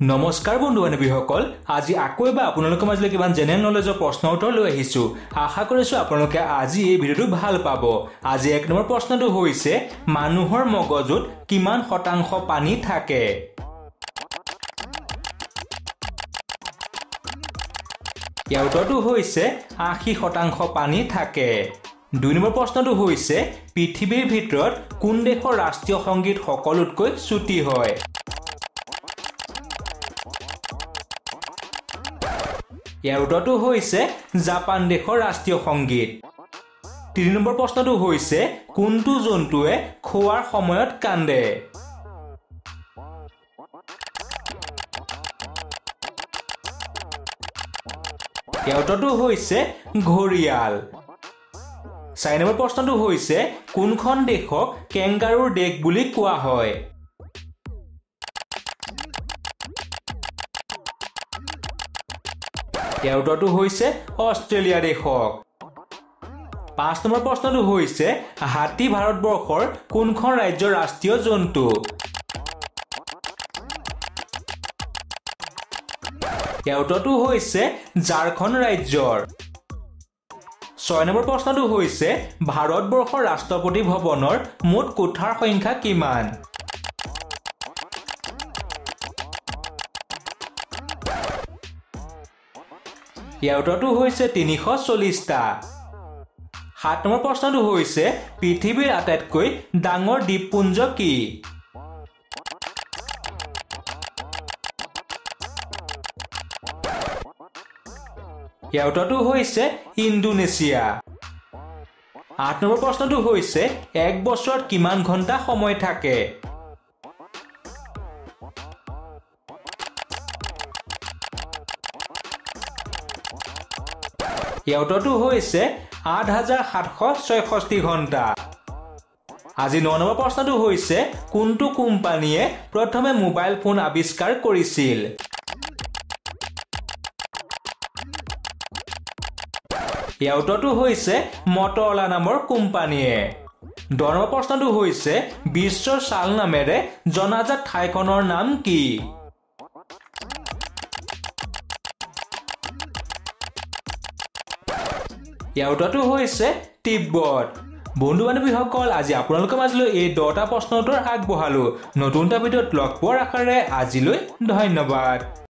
নমস্কাৰ বন্ধু বান্ধৱীসকল আজি আকৌ এবাৰ আপোনালোকৰ মাজলৈ কিমান জেনেৰেল নলেজৰ প্ৰশ্ন উত্তৰ লৈ আহিছো আশা কৰিছো আপোনালোকে আজি এই ভিডিঅ'টো ভাল পাব আজি এক নম্বৰ প্ৰশ্নটো হৈছে মানুহৰ মগজুত কিমান শতাংশ পানী থাকে ইয়াৰ উত্তৰটো হৈছে 80% পানী থাকে দুই নম্বৰ প্ৰশ্নটো হৈছে পৃথিৱীৰ ভিতৰত কোন দেশৰ ৰাষ্ট্ৰীয় সংগীত সকলোতকৈ চুটি হয় ইয়াৰ উত্তৰটো হৈছে জাপান দেশৰ ৰাষ্ট্ৰীয় সংগীত ৩ নম্বৰ প্ৰশ্নটো হৈছে কোনটো জন্তুৱে খোৱাৰ সময়ত কান্দে ইয়াৰ উত্তৰটো হৈছে ঘৰিয়াল ৪ নম্বৰ প্ৰশ্নটো হৈছে কোনখন দেশক কেংগাৰুৰ দেশ বুলি কোৱা হয় ইয়াৰ উত্তৰটো হৈছে অষ্ট্ৰেলিয়া দেশক ৫ নম্বৰ প্ৰশ্নটো হৈছে হাতী ভাৰতবৰ্ষৰ কোনখন ৰাজ্যৰ ৰাষ্ট্ৰীয় জন্তু ইয়াৰ উত্তৰটো হৈছে ঝাৰখণ্ড ৰাজ্যৰ ৬ নম্বৰ প্ৰশ্নটো হৈছে ভাৰতবৰ্ষৰ ৰাষ্ট্ৰপতি ভৱনৰ মুঠ কোঠাৰ সংখ্যা কিমান ইয়াৰ উত্তৰটো হৈছে ৩৪০টা ৭ নম্বৰ প্ৰশ্নটো হৈছে পৃথিৱীৰ আটাইতকৈ ডাঙৰ দ্বীপপুঞ্জ কি ইয়াৰ উত্তৰটো হৈছে ইণ্ডোনেছিয়া ৮ নম্বৰ প্ৰশ্নটো হৈছে এক বছৰত কিমান ঘণ্টা সময় থাকে ইয়াৰ উত্তৰটো হৈছে ৮৭৬৬ ঘণ্টা আজি ৯ নম্বৰ প্ৰশ্নটো হৈছে কোনটো কোম্পানীয়ে প্ৰথমে মোবাইল ফোন আৱিষ্কাৰ কৰিছিল ইয়াৰ উত্তৰটো হৈছে মটৰলা নামৰ কোম্পানীয়ে ১০ নম্বৰ প্ৰশ্নটো হৈছে বিশ্বৰ ছাল নামেৰে জনাজাত ঠাইখনৰ নাম কি ইয়াৰ উত্তৰটো হৈছে তিব্বত বন্ধু বান্ধৱীসকল আজি আপোনালোকৰ মাজলৈ এই 10টা প্ৰশ্ন উত্তৰ আগবঢ়ালো নতুন এটা ভিডিঅ'ত লগ পোৱাৰ আশাৰে আজিলৈ ধন্যবাদ